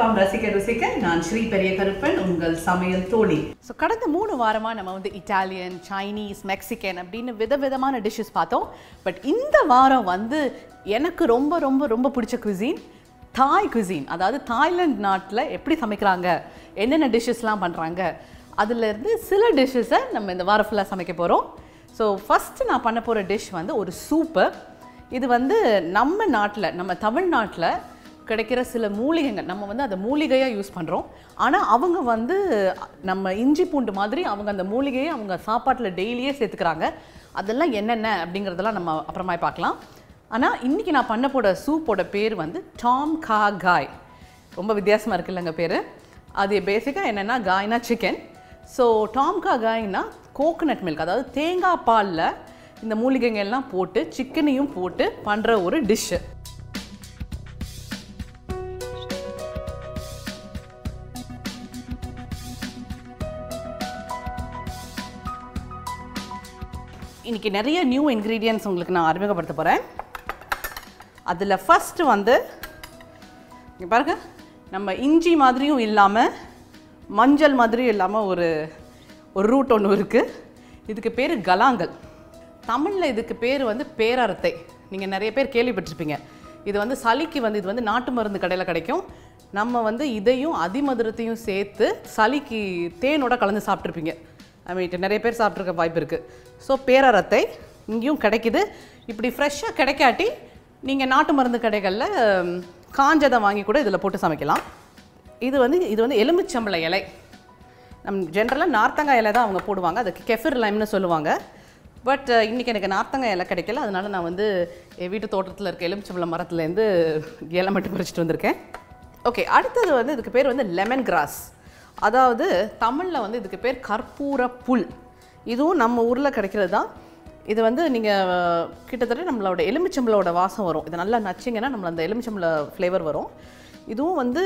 வணக்கம் ரசிக்க ருசிக்க நான் ஸ்ரீ பெரிய கருப்பன் உங்கள் சமையல் தோழி. ஸோ கடந்த 3 வாரமாக நம்ம வந்து இட்டாலியன், சைனீஸ், மெக்சிகன் அப்படின்னு விதவிதமான டிஷ்ஷஸ் பார்த்தோம். பட் இந்த வாரம் வந்து எனக்கு ரொம்ப ரொம்ப ரொம்ப பிடிச்ச குசின் தாய் குசின். அதாவது தாய்லாந்து நாட்டில் எப்படி சமைக்கிறாங்க, என்னென்ன டிஷ்ஷஸ்லாம் பண்ணுறாங்க, அதுலேருந்து சில டிஷ்ஷஸை நம்ம இந்த வாரம் ஃபுல்லாக சமைக்க போகிறோம். ஸோ ஃபஸ்ட்டு நான் பண்ண போகிற டிஷ் வந்து ஒரு சூப்பு. இது வந்து நம்ம நாட்டில், நம்ம தமிழ்நாட்டில் கிடைக்கிற சில மூலிகைகள், நம்ம வந்து அதை மூலிகையாக யூஸ் பண்ணுறோம். ஆனால் அவங்க வந்து நம்ம இஞ்சி பூண்டு மாதிரி அவங்க அந்த மூலிகையை அவங்க சாப்பாட்டில் டெய்லியே சேர்த்துக்கிறாங்க. அதெல்லாம் என்னென்ன அப்படிங்கிறதெல்லாம் நம்ம அப்புறமா பார்க்கலாம். ஆனால் இன்றைக்கி நான் பண்ண போட சூப்போட பேர் வந்து டாம் கா காய். ரொம்ப வித்தியாசமாக இருக்குல்லங்க பேர். அது பேசிக்காக என்னென்னா, காய்னா சிக்கன். ஸோ டாம் கா காய்னா கோகோனட் மில்க், அதாவது தேங்காய் பாலில் இந்த மூலிகைகள்லாம் போட்டு சிக்கனையும் போட்டு பண்ணுற ஒரு டிஷ்ஷு. இன்றைக்கி நிறைய நியூ இன்க்ரீடியன்ட்ஸ் உங்களுக்கு நான் அறிமுகப்படுத்த போகிறேன். அதில் ஃபஸ்ட்டு வந்து இங்கே பாருங்க, நம்ம இஞ்சி மாதிரியும் இல்லாமல் மஞ்சள் மாதிரியும் இல்லாமல் ஒரு ரூட் ஒன்று இருக்குது. இதுக்கு பேர் கலாங்கல். தமிழில் இதுக்கு பேர் வந்து பேரரத்தை. நீங்கள் நிறைய பேர் கேள்விப்பட்டிருப்பீங்க. இது வந்து சளிக்கு வந்து இது வந்து நாட்டு மருந்து கடையில் கிடைக்கும். நம்ம வந்து இதையும் அதிமதுரத்தையும் சேர்த்து சளிக்கு தேனோட கலந்து சாப்பிட்ருப்பீங்க. நிறைய பேர் சாப்பிட்ருக்க வாய்ப்பு இருக்குது. ஸோ பேரரத்தை இங்கேயும் கிடைக்குது. இப்படி ஃப்ரெஷ்ஷாக கிடைக்காட்டி நீங்கள் நாட்டு மருந்து கடைகளில் காஞ்சதை வாங்கி கூட இதில் போட்டு சமைக்கலாம். இது வந்து எலுமிச்சம்பழ இலை. ஜென்ரலாக நார்த்தங்காய் இலை தான் அவங்க போடுவாங்க. அதுக்கு கெஃபிர் லைம்னு சொல்லுவாங்க. பட் இன்றைக்கி எனக்கு நார்த்தங்காய் இலை கிடைக்கல. அதனால நான் வந்து என் வீட்டு தோட்டத்தில் இருக்க எலுமிச்சம்பழ மரத்துலேருந்து இலை மட்டும் பறிச்சிட்டு வந்திருக்கேன். ஓகே, அடுத்தது வந்து இதுக்கு பேர் வந்து லெமன் கிராஸ். அதாவது தமிழில் வந்து இதுக்கு பேர் கற்பூர புல். இதுவும் நம்ம ஊரில் கிடைக்கிறது தான். இது வந்து நீங்கள் கிட்டத்தட்ட நம்மளோட எலுமிச்சம்பளோட வாசம் வரும். இதை நல்லா நச்சிங்கன்னா நம்மள அந்த எலுமிச்சம்பள ஃப்ளேவர் வரும். இதுவும் வந்து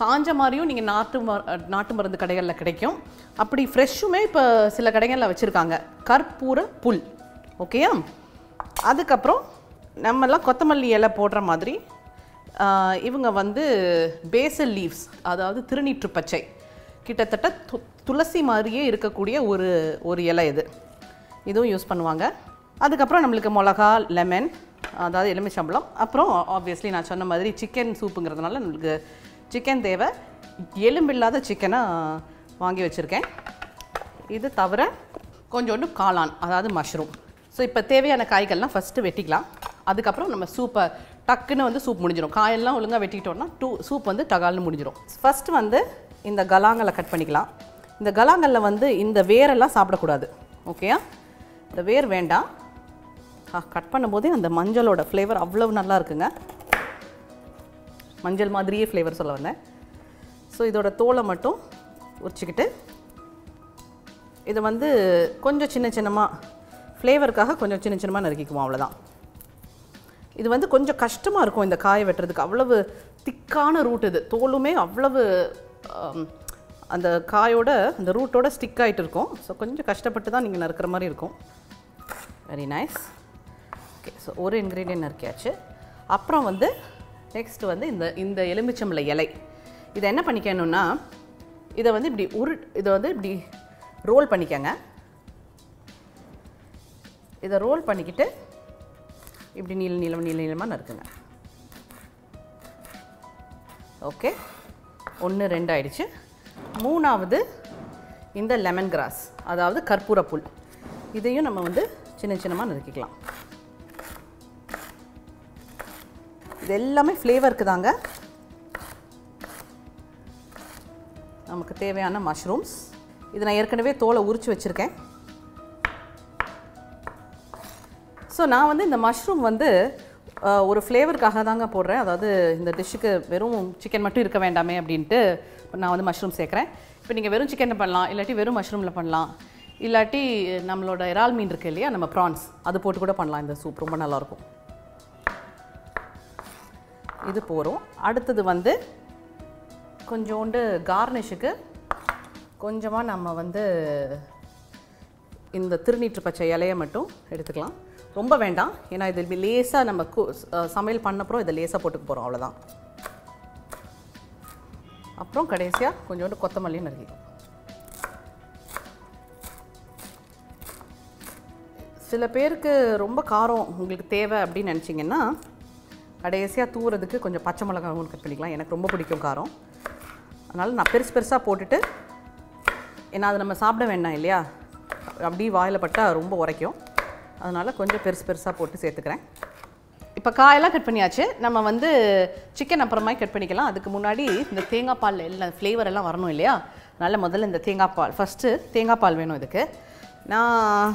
காஞ்ச மாதிரியும் நீங்கள் நாட்டு மருந்து கடைகளில் கிடைக்கும். அப்படி ஃப்ரெஷ்ஷுமே இப்போ சில கடைகளில் வச்சுருக்காங்க. கற்பூர புல். ஓகேயா? அதுக்கப்புறம் நம்மெல்லாம் கொத்தமல்லி இலை போடுற மாதிரி இவங்க வந்து பேசல் லீவ்ஸ், அதாவது திருநீற்று பச்சை, கிட்டத்தட்ட துளசி மாதிரியே இருக்கக்கூடிய ஒரு இலை இது. இதுவும் யூஸ் பண்ணுவாங்க. அதுக்கப்புறம் நம்மளுக்கு மிளகா, லெமன், அதாவது எலுமிச்சம்பழம். அப்புறம் ஆப்வியஸ்லி நான் சொன்ன மாதிரி சிக்கன் சூப்புங்கிறதுனால நம்மளுக்கு சிக்கன் தேவை. எலும்பில்லாத சிக்கனை வாங்கி வச்சுருக்கேன். இது தவிர கொஞ்சோண்டு காளான், அதாவது மஷ்ரூம். ஸோ இப்போ தேவையான காய்கள்லாம் ஃபஸ்ட்டு வெட்டிக்கலாம். அதுக்கப்புறம் நம்ம சூப்பை டக்குன்னு வந்து சூப் முடிஞ்சிடும். காயெல்லாம் ஒழுங்காக வெட்டிக்கிட்டோன்னா சூப் வந்து டகால்னு முடிஞ்சிடும். ஃபஸ்ட்டு வந்து இந்த கலாங்கலை கட் பண்ணிக்கலாம். இந்த கலாங்கல்ல வந்து இந்த வேரெல்லாம் சாப்பிடக்கூடாது. ஓகேயா? இந்த வேர் வேண்டாம். கட் பண்ணும்போதே அந்த மஞ்சளோட ஃப்ளேவர் அவ்வளவு நல்லா இருக்குங்க. மஞ்சள் மாதிரியே ஃப்ளேவர் சொல்ல வந்தேன். ஸோ இதோட தோலை மட்டும் உரிச்சிக்கிட்டு இதை வந்து கொஞ்சம் சின்ன சின்னமாக ஃப்ளேவருக்காக கொஞ்சம் சின்ன சின்னமாக நறுக்கிக்குவோம். அவ்வளோதான். இது வந்து கொஞ்சம் கஷ்டமாக இருக்கும் இந்த காயை வெட்டுறதுக்கு. அவ்வளவு திக்கான ரூட் இது. தோலுமே அவ்வளவு அந்த காயோட அந்த ரூட்டோட ஸ்டிக் ஆகிட்டு இருக்கும். ஸோ கொஞ்சம் கஷ்டப்பட்டு தான் நீங்கள் நறுக்கிற மாதிரி இருக்கும். Very nice. ஓகே, ஸோ ஒரு இன்க்ரீடியன்ட் நறுக்கியாச்சு. அப்புறம் வந்து நெக்ஸ்ட் வந்து இந்த எலுமிச்சம்பழ இலை. இதை என்ன பண்ணிக்கணும்னா, இதை வந்து இப்படி ரோல் பண்ணிக்கங்க. இதை ரோல் பண்ணிக்கிட்டு இப்படி நீளமாக நறுக்குங்க. ஓகே, 1 2 ஆயிடுச்சு. மூணாவது இந்த லெமன் கிராஸ், அதாவது கற்பூர புல். இதையும் நம்ம வந்து சின்ன சின்னமாக நறுக்கிக்கலாம். இது எல்லாமே ஃப்ளேவருக்கு தாங்க. நமக்கு தேவையான மஷ்ரூம்ஸ். இது நான் ஏற்கனவே தோலை உரித்து வச்சுருக்கேன். ஸோ நான் வந்து இந்த மஷ்ரூம் வந்து ஒரு ஃப்ளேவருக்காக தாங்க போடுறேன். அதாவது இந்த டிஷ்ஷுக்கு வெறும் சிக்கன் மட்டும் இருக்க வேண்டாமே அப்படின்ட்டு நான் வந்து மஷ்ரூம் சேர்க்குறேன். இப்போ நீங்கள் வெறும் சிக்கன் பண்ணலாம், இல்லாட்டி வெறும் மஷ்ரூமில் பண்ணலாம், இல்லாட்டி நம்மளோட இறால் மீன் இருக்குது இல்லையா, நம்ம ப்ரான்ஸ், அது போட்டு கூட பண்ணலாம். இந்த சூப் ரொம்ப நல்லாயிருக்கும். இது போகிறோம். அடுத்தது வந்து கொஞ்சோண்டு கார்னிஷுக்கு கொஞ்சமாக நம்ம வந்து இந்த திருநீற்று பச்சை இலையை மட்டும் எடுத்துக்கலாம். ரொம்ப வேண்டாம், ஏன்னா இது லேசாக நம்ம சமையல் பண்ணப்புறம் இதை லேசாக போட்டுக்க போகிறோம். அவ்வளோதான். அப்புறம் கடைசியாக கொஞ்சோண்டு கொத்தமல்லியும் நறுக்கிக்கும். சில பேருக்கு ரொம்ப காரம் உங்களுக்கு தேவை அப்படின்னு நினச்சிங்கன்னா கடைசியாக தூவுறதுக்கு கொஞ்சம் பச்சை மிளகாவும் கட் பண்ணிக்கலாம். எனக்கு ரொம்ப பிடிக்கும் காரம், அதனால் நான் பெருசாக போட்டுட்டு, ஏன்னா அது நம்ம சாப்பிட வேண்டாம் இல்லையா, அப்படி வாயில் பட்டால் ரொம்ப உரைக்கும், அதனால் கொஞ்சம் பெருசாக போட்டு சேர்த்துக்கிறேன். இப்போ காயெல்லாம் கட் பண்ணியாச்சு. நம்ம வந்து சிக்கன் அப்புறமா கட் பண்ணிக்கலாம். அதுக்கு முன்னாடி இந்த தேங்காய் பால் எல்லாம் ஃப்ளேவர் எல்லாம் வரணும் இல்லையா, அதனால் முதல்ல இந்த தேங்காய் பால், ஃபஸ்ட்டு தேங்காய் பால் வேணும் இதுக்கு. நான்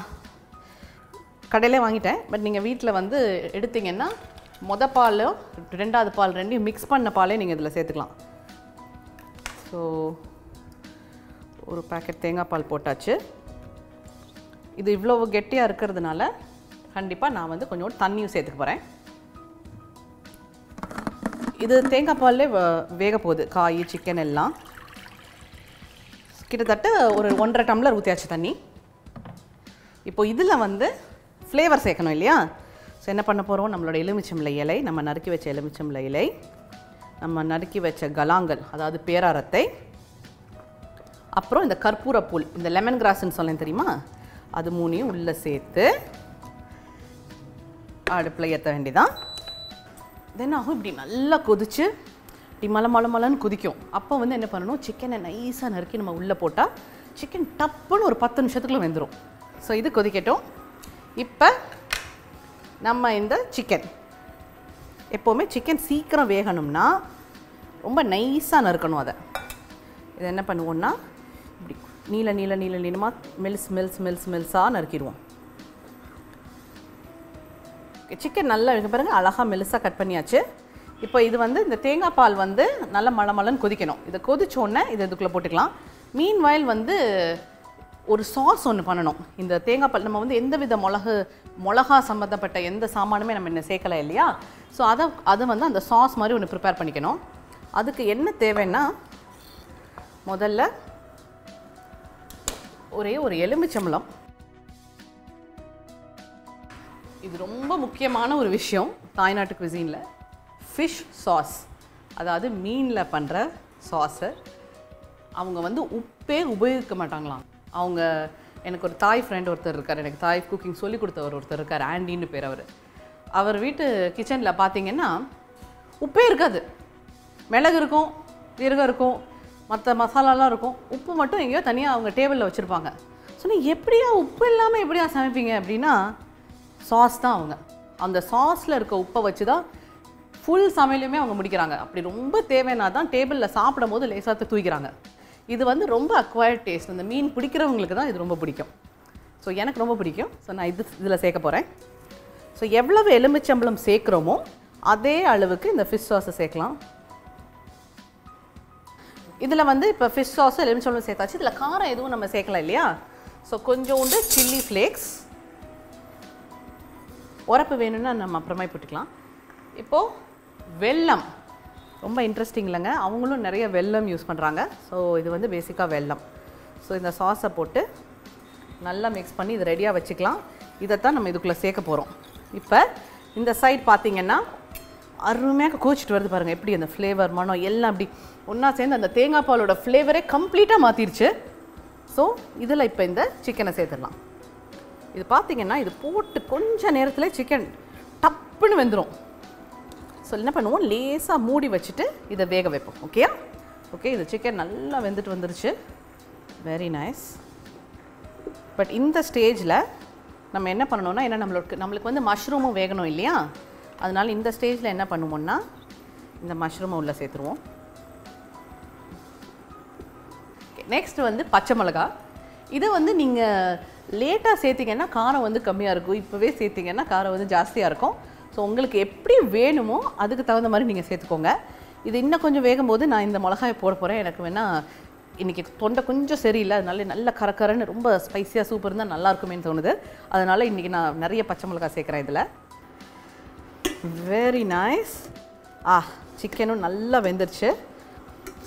கடையிலே வாங்கிட்டேன், பட் நீங்கள் வீட்டில் வந்து எடுத்திங்கன்னா பாலும் ரெண்டாவது பால் ரெண்டையும் மிக்ஸ் பண்ண பாலே நீங்கள் இதில் சேர்த்துக்கலாம். ஸோ ஒரு பேக்கெட் தேங்காய் பால் போட்டாச்சு. இது இவ்வளோ கெட்டியாக இருக்கிறதுனால கண்டிப்பாக நான் வந்து கொஞ்சம் தண்ணியும் சேர்த்துக்க போகிறேன். இது தேங்காய் பால்லே வேக போகுது, காய் சிக்கன் எல்லாம். கிட்டத்தட்ட ஒரு 1.5 டம்ளர் ஊற்றியாச்சு தண்ணி. இப்போ இதில் வந்து ஃப்ளேவர் சேர்க்கணும் இல்லையா, ஸோ என்ன பண்ண போகிறோம், நம்மளோட எலுமிச்சம்பழ இலை, நம்ம நறுக்கி வச்ச எலுமிச்சம்பழ இலை, நம்ம நறுக்கி வச்ச கலாங்கல் அதாவது பேராரத்தை, அப்புறம் இந்த கற்பூரப்பூல், இந்த லெமன் கிராஸ்ன்னு சொல்லேன் தெரியுமா, அது 3ஐயும் உள்ளே சேர்த்து அடுப்பில் ஏற்ற வேண்டியதான். தென் ஆகும் இப்படி நல்லா கொதிச்சு இப்படி மலன்னு கொதிக்கும். அப்போ வந்து என்ன பண்ணணும், சிக்கனை நைஸாக நறுக்கி நம்ம உள்ளே போட்டால் சிக்கன் டப்புன்னு ஒரு 10 நிமிஷத்துக்குள்ளே வெந்துடும். ஸோ இது கொதிக்கட்டும். இப்போ நம்ம இந்த சிக்கன், எப்போவுமே சிக்கன் சீக்கிரம் வேகணும்னா ரொம்ப நைஸாக நறுக்கணும். அதை இதை என்ன பண்ணுவோன்னா இப்படி நீளமாக மெல்ஸாக நறுக்கிடுவோம். சிக்கன் நல்லா இருக்கு பாருங்க, அழகாக மெல்ஸாக கட் பண்ணியாச்சு. இப்போ இது வந்து இந்த தேங்காய் பால் வந்து நல்லா மலன்னு கொதிக்கணும். இதை கொதிச்சோடனே இதை இதுக்குள்ளே போட்டுக்கலாம். மீன் வாயில் வந்து ஒரு சாஸ் ஒன்று பண்ணணும். இந்த தேங்காய் பால் நம்ம வந்து எந்த வித மிளகா சம்மந்தப்பட்ட எந்த சாமானுமே நம்ம இன்னும் சேர்க்கலை இல்லையா, ஸோ அதை வந்து அந்த சாஸ் மாதிரி ஒன்று ப்ரிப்பேர் பண்ணிக்கணும். அதுக்கு என்ன தேவைன்னா, முதல்ல ஒரே ஒரு எலுமிச்சம்பழம், இது ரொம்ப முக்கியமான ஒரு விஷயம் தாய்நாட்டு குசினில், ஃபிஷ் சாஸ், அதாவது மீனில் பண்ணுற சாஸு. அவங்க வந்து உப்பே உபயோகிக்க மாட்டாங்களாம். அவங்க, எனக்கு ஒரு தாய் ஃப்ரெண்ட் ஒருத்தர் இருக்கார், எனக்கு தாய் குக்கிங் சொல்லி கொடுத்தவர் ஒருத்தர் இருக்கார், ஆண்டின்னு பேர். அவர் வீட்டு கிச்சனில் பார்த்தீங்கன்னா உப்பே இருக்காது. மிளகு இருக்கும், ஜீரகம் இருக்கும், மற்ற மசாலாலாம் இருக்கும், உப்பு மட்டும் எங்கேயோ தனியாக அவங்க டேபிளில் வச்சுருப்பாங்க. சொன்னால் எப்படியா உப்பு இல்லாமல் எப்படியா சமைப்பீங்க அப்படின்னா, சாஸ் தான். அவங்க அந்த சாஸில் இருக்க உப்பை வச்சு தான் ஃபுல் சமையலுமே அவங்க முடிக்கிறாங்க. அப்படி ரொம்ப தேவைன்னா தான் டேபிளில் சாப்பிடும் போது லேசாக தூக்கிறாங்க. இது வந்து ரொம்ப அக்வயர்ட் டேஸ்ட். அந்த மீன் பிடிக்கிறவங்களுக்கு தான் இது ரொம்ப பிடிக்கும். ஸோ எனக்கு ரொம்ப பிடிக்கும். ஸோ நான் இதில் சேர்க்க போகிறேன். ஸோ எவ்வளவு எலுமிச்சம்பழம் சேர்க்குறோமோ அதே அளவுக்கு இந்த ஃபிஷ் சாஸை சேர்க்கலாம். இதில் வந்து இப்போ ஃபிஷ் சாஸு எலுமிச்சம்பழம் சேர்த்தாச்சு. இதில் காரம் எதுவும் நம்ம சேர்க்கலாம் இல்லையா, ஸோ கொஞ்சோண்டு சில்லி ஃப்ளேக்ஸ், உரப்பு வேணும்னா நம்ம அப்புறமா போட்டுக்கலாம். இப்போது வெல்லம், ரொம்ப இன்ட்ரெஸ்டிங் இல்லைங்க, அவங்களும் நிறைய வெல்லம் யூஸ் பண்ணுறாங்க. ஸோ இது வந்து பேசிக்காக வெல்லம். ஸோ இந்த சாஸை போட்டு நல்லா மிக்ஸ் பண்ணி இது ரெடியாக வச்சுக்கலாம். இதைத்தான் நம்ம இதுக்குள்ளே சேர்க்க போகிறோம். இப்போ இந்த சைட் பார்த்திங்கன்னா அருமையாக கோச்சிட்டு வருது பாருங்கள், எப்படி அந்த ஃப்ளேவர் மனம் எல்லாம் அப்படி ஒன்றா சேர்ந்து அந்த தேங்காய் பாலோட ஃப்ளேவரே கம்ப்ளீட்டாக மாற்றிருச்சு. ஸோ இதில் இப்போ இந்த சிக்கனை சேர்த்துடலாம். இது பார்த்திங்கன்னா இது போட்டு கொஞ்சம் நேரத்தில் சிக்கன் டப்புன்னு வெந்துடும். ஸோ என்ன பண்ணுவோம், லேசாக மூடி வச்சுட்டு இதை வேக வைப்போம். ஓகேயா? ஓகே, இது சிக்கன் நல்லா வெந்துட்டு வந்துருச்சு. Very nice. பட் இந்த ஸ்டேஜில் நம்ம என்ன பண்ணணும்னா, ஏன்னா நம்மளுக்கு வந்து மஷ்ரூமும் வேகணும் இல்லையா, அதனால் இந்த ஸ்டேஜில் என்ன பண்ணுவோம்னா இந்த மஷ்ரூமை உள்ளே சேர்த்துருவோம். நெக்ஸ்ட் வந்து பச்சை மிளகா. இது வந்து நீங்கள் லேட்டாக சேர்த்திங்கன்னா காரம் வந்து கம்மியாக இருக்கும், இப்போவே சேர்த்திங்கன்னா காரம் வந்து ஜாஸ்தியாக இருக்கும். ஸோ உங்களுக்கு எப்படி வேணுமோ அதுக்கு தகுந்த மாதிரி நீங்கள் சேர்த்துக்கோங்க. இது இன்னும் கொஞ்சம் வேகும்போது நான் இந்த மிளகாயை போட போகிறேன். எனக்கு வேணால் இன்றைக்கி தொண்டை கொஞ்சம் சரியில்லை, அதனால நல்ல கரக்கரன்னு ரொம்ப ஸ்பைஸியாக சூப்பர் இருந்தால் நல்லாயிருக்குமேன்னு தோணுது. அதனால் இன்றைக்கி நான் நிறைய பச்சை மிளகாய் சேர்க்குறேன் இதில். Very nice. சிக்கனும் நல்லா வெந்துருச்சு.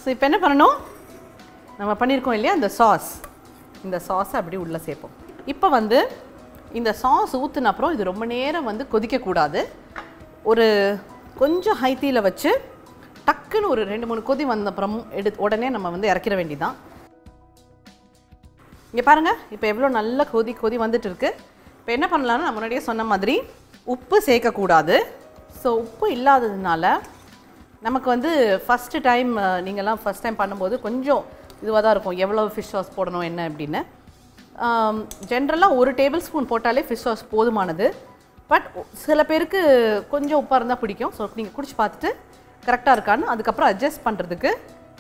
ஸோ இப்போ என்ன பண்ணணும், நம்ம பண்ணியிருக்கோம் இல்லையா இந்த சாஸ், இந்த சாஸை அப்படி உள்ளே சேர்ப்போம். இப்போ வந்து இந்த சாஸ் ஊற்றின அப்புறம் இது ரொம்ப நேரம் வந்து கொதிக்கக்கூடாது. ஒரு கொஞ்சம் ஹை தீயில் வச்சு டக்குன்னு ஒரு 2-3 கொதி வந்த அப்புறம் உடனே நம்ம வந்து இறக்கிற வேண்டியதான். இங்கே பாருங்கள், இப்போ எவ்வளோ நல்ல கொதி வந்துட்டு இருக்கு. இப்போ என்ன பண்ணலாம்னா, நான் முன்னாடியே சொன்ன மாதிரி உப்பு சேர்க்கக்கூடாது. ஸோ உப்பு இல்லாததுனால நமக்கு வந்து ஃபஸ்ட்டு டைம் நீங்கள்லாம் ஃபஸ்ட் டைம் பண்ணும்போது கொஞ்சம் இதுவாக தான் இருக்கும், எவ்வளோ ஃபிஷ் சாஸ் போடணும் என்ன அப்படின்னு. ஜென்ரலாக 1 டேபிள் ஸ்பூன் போட்டாலே ஃபிஷ் சாஸ் போதுமானது. பட் சில பேருக்கு கொஞ்சம் உப்பாக இருந்தால் பிடிக்கும். ஸோ நீங்கள் குடிச்சு பார்த்துட்டு கரெக்டாக இருக்கான்னு அதுக்கப்புறம் அட்ஜஸ்ட் பண்ணுறதுக்கு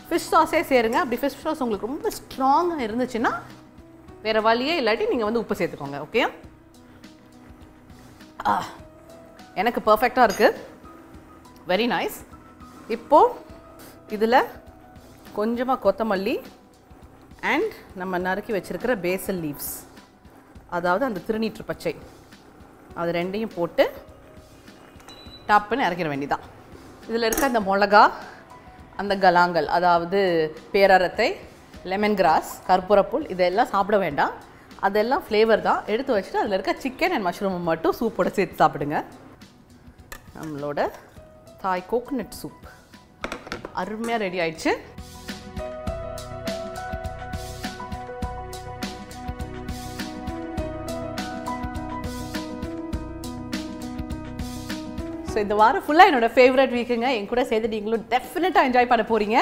ஃபிஷ் சாஸே சேருங்க. அப்படி ஃபிஷ் சாஸ் உங்களுக்கு ரொம்ப ஸ்ட்ராங்காக இருந்துச்சுன்னா வேறு வழியே இல்லாட்டி நீங்கள் வந்து உப்பு சேர்த்துக்கோங்க. ஓகே, எனக்கு பர்ஃபெக்டாக இருக்குது, வெரி நைஸ். இப்போது இதில் கொஞ்சமாக கொத்தமல்லி அண்ட் நம்ம நறுக்கி வச்சுருக்கிற பேசல் லீவ்ஸ், அதாவது அந்த திருநீற்று பச்சை, அது 2ஐயும் போட்டு டாப்புன்னு இறக்கிற வேண்டியதான். இதில் இருக்க அந்த மிளகா, அந்த கலாங்கல், அதாவது பேரரத்தை, லெமன் கிராஸ், கற்பூரப்புல், இதெல்லாம் சாப்பிட வேண்டாம். அதெல்லாம் ஃப்ளேவர் தான். எடுத்து வச்சுட்டு அதில் இருக்க சிக்கன் அண்ட் மஷ்ரூம் மட்டும் சூப்போட சேர்த்து சாப்பிடுங்க. நம்மளோட தாய் கோகோனட் சூப் அருமையாக ரெடி ஆயிடுச்சு. ஸோ இந்த வாரம் ஃபுல்லாக என்னோடய ஃபேவரட் வீக்குங்க. என் கூட சேர்த்து நீங்களும் டெஃபினட்டாக என்ஜாய் பண்ண போகிறீங்க.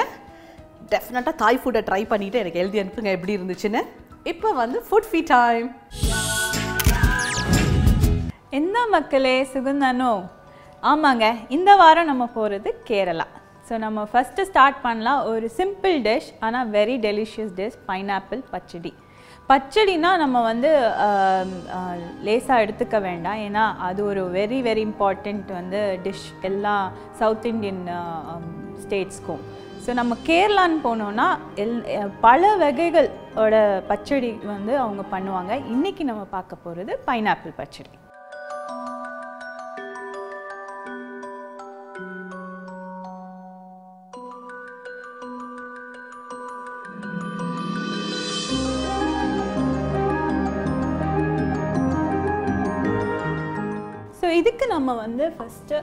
டெஃபினட்டாக தாய் ஃபுட்டை ட்ரை பண்ணிவிட்டு எனக்கு எழுதி அனுப்புங்க எப்படி இருந்துச்சுன்னு. இப்போ வந்து ஃபுட் ஃபீ டைம். என்ன மக்களே, சுகந்தானோ? ஆமாங்க, இந்த வாரம் நம்ம போகிறது கேரளா. ஸோ நம்ம ஃபஸ்ட்டு ஸ்டார்ட் பண்ணலாம் ஒரு சிம்பிள் டிஷ், ஆனால் வெரி டெலிஷியஸ் டிஷ், பைனாப்பிள் பச்சடி. பச்சடினா நம்ம வந்து லேசாக எடுத்துக்க வேண்டாம், ஏன்னா அது ஒரு வெரி வெரி இம்பார்ட்டண்ட் வந்து டிஷ் எல்லா சவுத் இண்டியன் ஸ்டேட்ஸ்க்கும். ஸோ நம்ம கேரளான்னு போனோன்னா பல வகைகளோட பச்சடி வந்து அவங்க பண்ணுவாங்க. இன்றைக்கி நம்ம பார்க்க போகிறது பைனாப்பிள் பச்சடி. ஸோ இதுக்கு நம்ம வந்து ஃபஸ்ட்டு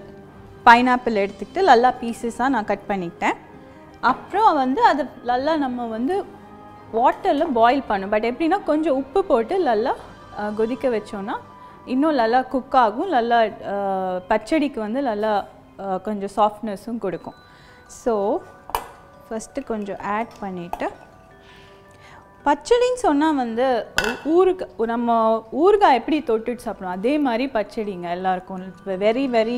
பைனாப்பிள் எடுத்துக்கிட்டு நல்லா பீசஸாக நான் கட் பண்ணிக்கிட்டேன். அப்புறம் வந்து அது நல்லா நம்ம வந்து வாட்டரில் பாயில் பண்ணும். பட் எப்படின்னா கொஞ்சம் உப்பு போட்டு நல்லா கொதிக்க வச்சோன்னா இன்னும் நல்லா குக் ஆகும், நல்லா பச்சடிக்கு வந்து நல்லா கொஞ்சம் சாஃப்ட்னஸும் கொடுக்கும். ஸோ ஃபஸ்ட்டு கொஞ்சம் ஆட் பண்ணிவிட்டு, பச்சடின்னு சொன்னால் வந்து நம்ம ஊறுகாய் எப்படி தொட்டுட்டு சாப்பிடுவோம் அதே மாதிரி பச்சடிங்க எல்லாருக்கும். வெரி வெரி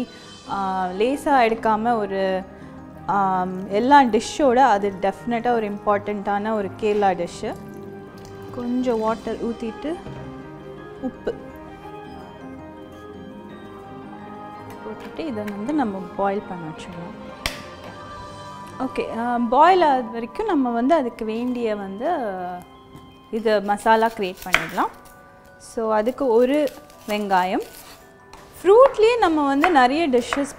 லேசாக எடுக்காமல் ஒரு எல்லா டிஷ்ஷோட அது டெஃபினட்டாக ஒரு இம்பார்ட்டண்ட்டான ஒரு கேரளா டிஷ்ஷு. கொஞ்சம் வாட்டர் ஊற்றிட்டு உப்பு போட்டுட்டு இதை வந்து நம்ம பாயில் பண்ண வச்சுக்கலாம். ஓகே, பாயில் ஆகுது வரைக்கும் நம்ம வந்து அதுக்கு வேண்டிய வந்து இது மசாலா க்ரியேட் பண்ணிடலாம். ஸோ அதுக்கு ஒரு வெங்காயம். ஃப்ரூட்லேயே நம்ம வந்து நிறைய டிஷ்ஷஸ்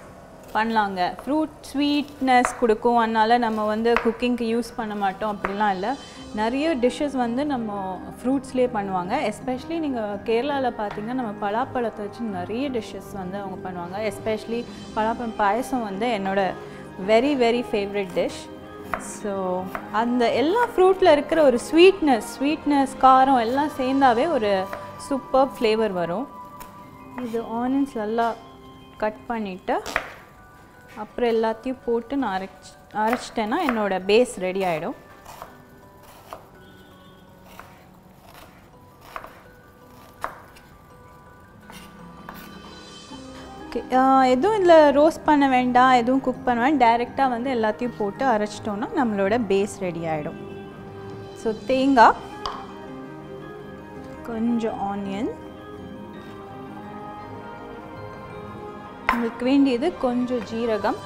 பண்ணலாங்க. ஃப்ரூட் ஸ்வீட்னஸ் கொடுக்கும், அதனால் நம்ம வந்து குக்கிங்க்கு யூஸ் பண்ண மாட்டோம் அப்படிலாம் இல்லை. நிறைய டிஷ்ஷஸ் வந்து நம்ம ஃப்ரூட்ஸ்லேயே பண்ணுவாங்க. எஸ்பெஷலி நீங்கள் கேரளாவில் பார்த்தீங்கன்னா நம்ம பலாப்பழத்தை வச்சு நிறைய டிஷ்ஷஸ் வந்து அவங்க பண்ணுவாங்க. எஸ்பெஷலி பலாப்பழம் பாயசம் வந்து என்னோட very very favourite dish. So அந்த எல்லா ஃப்ரூட்டில் இருக்கிற ஒரு ஸ்வீட்னஸ் காரம் எல்லாம் சேர்ந்தாவே ஒரு சூப்பர் ஃப்ளேவர் வரும். இது ஆனியன்ஸ் நல்லா கட் பண்ணிவிட்டு அப்புறம் எல்லாத்தையும் போட்டு நான் அரைச்சிட்டேன்னா என்னோடய பேஸ் ரெடி ஆகிடும். ஓகே, எதுவும் இதில் ரோஸ்ட் பண்ண வேண்டாம், எதுவும் குக் பண்ண வேண்டாம், டைரெக்டாக வந்து எல்லாத்தையும் போட்டு அரைச்சிட்டோன்னா நம்மளோட பேஸ் ரெடி ஆகிடும். ஸோ தேங்காய், கொஞ்சம் ஆனியன், உங்களுக்கு வேண்டியது கொஞ்சம் ஜீரகம்,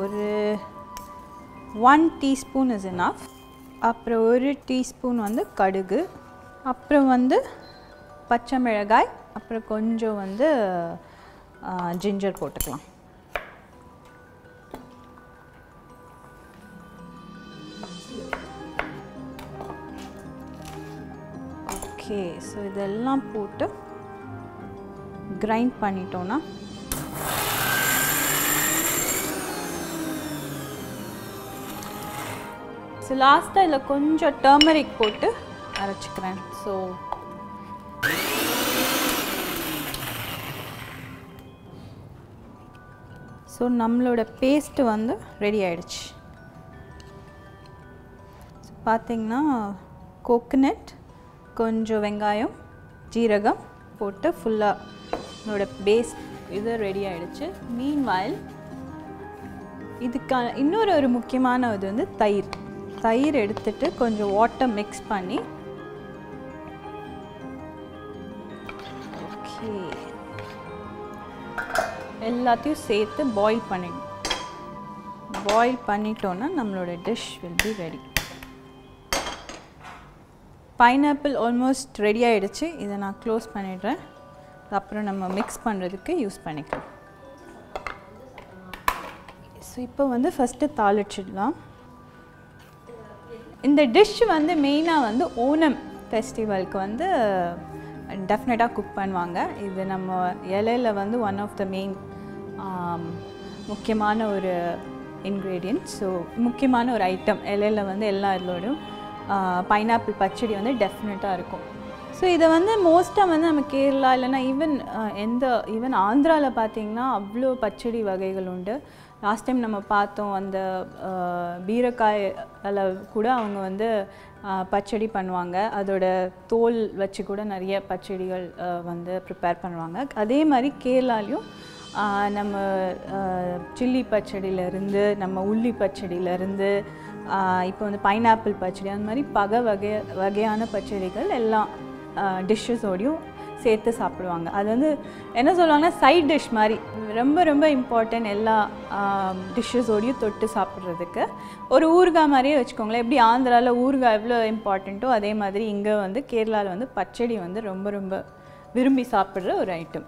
ஒரு 1 டீஸ்பூன் இஸ் இனஃப். அப்புறம் 1 டீஸ்பூன் வந்து கடுகு, அப்புறம் வந்து பச்சை மிளகாய், அப்புறம் கொஞ்சம் வந்து ஜிஞ்சர் போட்டுக்கலாம். ஓகே, ஸோ இதெல்லாம் போட்டு கிரைண்ட் பண்ணிட்டோன்னா ஸோ லாஸ்ட்டாக இதில் கொஞ்சம் டர்மரிக் போட்டு அரைச்சிக்கிறேன். ஸோ நம்மளோட பேஸ்ட்டு வந்து ரெடி ஆகிடுச்சு. ஸோ பார்த்திங்கன்னா கோகனட், கொஞ்சம் வெங்காயம், ஜீரகம் போட்டு ஃபுல்லாக என்னோட பேஸ் இது ரெடி ஆகிடுச்சு. மீன்வைல் இதுக்கான இன்னொரு முக்கியமான இது வந்து தயிர் எடுத்துட்டு கொஞ்சம் வாட்டர் மிக்ஸ் பண்ணி ஓகே எல்லாத்தையும் சேர்த்து பாயில் பண்ணிட்டோன்னா நம்மளோட dish will be ready. Pineapple almost ready ஆகிடுச்சு. இதை நான் க்ளோஸ் பண்ணிடுறேன். அப்புறம் நம்ம மிக்ஸ் பண்ணுறதுக்கு யூஸ் பண்ணிக்கலாம். ஸோ இப்போ வந்து ஃபஸ்ட்டு தாளிச்சிடலாம். இந்த டிஷ் வந்து மெயினாக வந்து ஓணம் ஃபெஸ்டிவலுக்கு வந்து டெஃபினட்டாக குக் பண்ணுவாங்க. இது நம்ம இலையில வந்து ஒன் ஆஃப் த மெயின் முக்கியமான ஒரு இன்க்ரீடியன்ட். ஸோ முக்கியமான ஒரு ஐட்டம் இலையில வந்து எல்லா இதோடும் பைனாப்பிள் பச்சடி வந்து டெஃபினட்டாக இருக்கும். ஸோ இதை வந்து மோஸ்ட்டாக வந்து நம்ம கேரளா இல்லைன்னா ஈவன் ஆந்திராவில் பார்த்திங்கன்னா அவ்வளோ பச்சடி வகைகள் உண்டு. லாஸ்ட் டைம் நம்ம பார்த்தோம் அந்த பீரக்காயில் கூட அவங்க வந்து பச்சடி பண்ணுவாங்க. அதோட தோல் வச்சு கூட நிறைய பச்சடிகள் வந்து ப்ரிப்பேர் பண்ணுவாங்க. அதே மாதிரி கேரளாலையும் நம்ம சில்லி பச்சடியிலேருந்து நம்ம உள்ளி பச்சடியிலேருந்து இப்போ வந்து பைனாப்பிள் பச்சடி அந்த மாதிரி வகையான பச்சடிகள் எல்லாம் டிஷ்ஷஸோடையும் சேர்த்து சாப்பிடுவாங்க. அது வந்து என்ன சொல்லுவாங்கன்னா சைட் டிஷ் மாதிரி ரொம்ப ரொம்ப இம்பார்ட்டன்ட். எல்லா டிஷ்ஷஸோடையும் தொட்டு சாப்பிட்றதுக்கு ஒரு ஊறுகாய் மாதிரியே வச்சுக்கோங்களேன். எப்படி ஆந்திராவில் ஊறுகாய் எவ்வளோ இம்பார்ட்டண்ட்டோ அதே மாதிரி இங்கே வந்து கேரளாவில் வந்து பச்சடி வந்து ரொம்ப ரொம்ப விரும்பி சாப்பிட்ற ஒரு ஐட்டம்.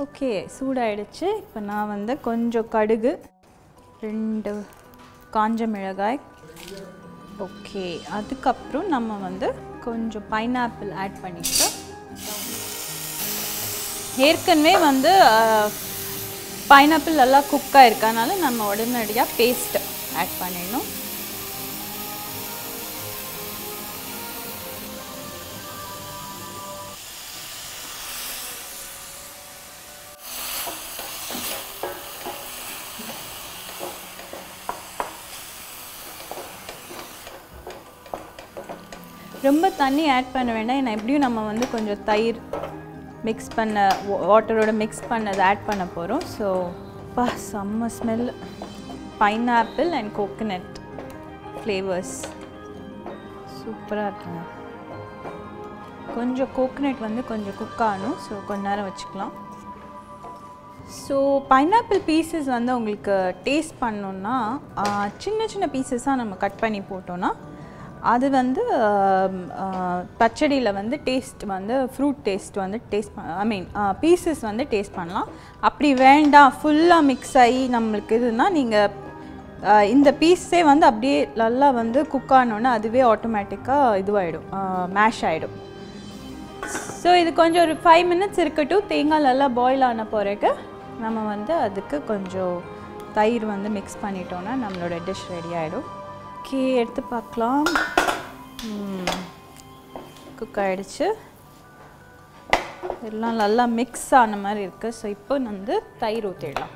ஓகே, சூடாயிடுச்சு. இப்போ நான் வந்து கொஞ்சம் கடுகு, 2 காஞ்ச மிளகாய், ஓகே அதுக்கப்புறம் நம்ம வந்து கொஞ்சம் பைனாப்பிள் ஆட் பண்ணிட்டு ஏற்கனவே வந்து பைனாப்பிள் நல்லா குக் ஆகிருக்கனால நம்ம உடனடியாக பேஸ்ட் ஆட் பண்ணிடணும். ரொம்ப தண்ணி ஆட் பண்ண வேண்டாம். ஏன்னா எப்படியும் நம்ம வந்து கொஞ்சம் தயிர் மிக்ஸ் பண்ண வாட்டரோட மிக்ஸ் பண்ணதை ஆட் பண்ண போகிறோம். ஸோ செம்ம smell, pineapple and coconut flavours சூப்பராக இருக்குங்க. கொஞ்சம் கோகனட் வந்து கொஞ்சம் குக் ஆகணும். ஸோ கொஞ்ச நேரம் வச்சுக்கலாம். ஸோ பைனாப்பிள் பீசஸ் வந்து உங்களுக்கு டேஸ்ட் பண்ணோன்னா சின்ன சின்ன பீசஸாக நம்ம கட் பண்ணி போட்டோன்னா அது வந்து பச்சடியில் வந்து டேஸ்ட் வந்து ஃப்ரூட் டேஸ்ட் வந்து பீசஸ் வந்து டேஸ்ட் பண்ணலாம். அப்படி வேண்டாம் ஃபுல்லாக மிக்ஸ் ஆகி நம்மளுக்கு இதுனா நீங்கள் இந்த பீஸே வந்து அப்படியே நல்லா வந்து குக் ஆனோன்னா அதுவே ஆட்டோமேட்டிக்காக இதுவாகிடும், மேஷ் ஆகிடும். ஸோ இது கொஞ்சம் ஒரு 5 minutes இருக்கட்டும். தேங்காய் நல்லா பாயில் ஆன பிறகு நம்ம வந்து அதுக்கு கொஞ்சம் தயிர் வந்து மிக்ஸ் பண்ணிட்டோன்னா நம்மளோட டிஷ் ரெடி ஆகிடும். ஓகே, எடுத்து பார்க்கலாம். குக் ஆகிடுச்சு. எல்லாம் நல்லா மிக்ஸ் ஆன மாதிரி இருக்குது. ஸோ இப்போ வந்து தயிர் ஊற்றிடலாம்.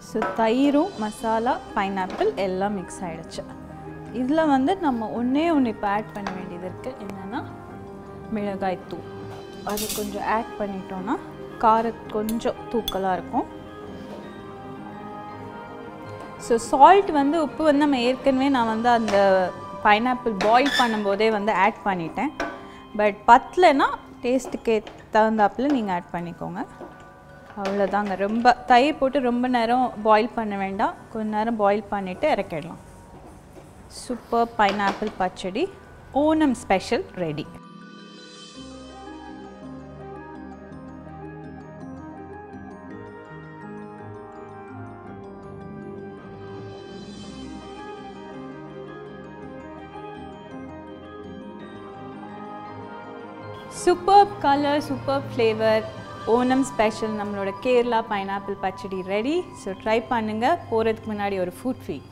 ஸோ தயிரும் மசாலா பைனாப்பிள் எல்லாம் மிக்ஸ் ஆகிடுச்சு. இதில் வந்து நம்ம ஒன்று இப்போ ஆட் பண்ண வேண்டியது இருக்குது. என்னென்னா மிளகாய் தூள். அது கொஞ்சம் ஆட் பண்ணிட்டோன்னா காரம் கொஞ்சம் தூக்கலாக இருக்கும். ஸோ சால்ட் வந்து உப்பு வந்து நம்ம ஏற்கனவே நான் வந்து அந்த பைனாப்பிள் பாயில் பண்ணும்போதே வந்து ஆட் பண்ணிட்டேன். பட் பத்தலைன்னா டேஸ்ட்டுக்கு தகுந்தாப்பில் நீங்கள் ஆட் பண்ணிக்கோங்க. அவ்வளோதாங்க. ரொம்ப தயிர் போட்டு ரொம்ப நேரம் பாயில் பண்ண வேண்டாம். கொஞ்ச நேரம் பாயில் பண்ணிவிட்டு இறக்கிடலாம். சூப்பர் பைனாப்பிள் பச்சடி Onam special ready. Superb color, superb flavor, Onam special நம்மளோட கேரளா பைனாப்பிள் பச்சடி ரெடி. ஸோ ட்ரை பண்ணுங்கள். போகிறதுக்கு முன்னாடி ஒரு ஃபுட் ஃபீட்.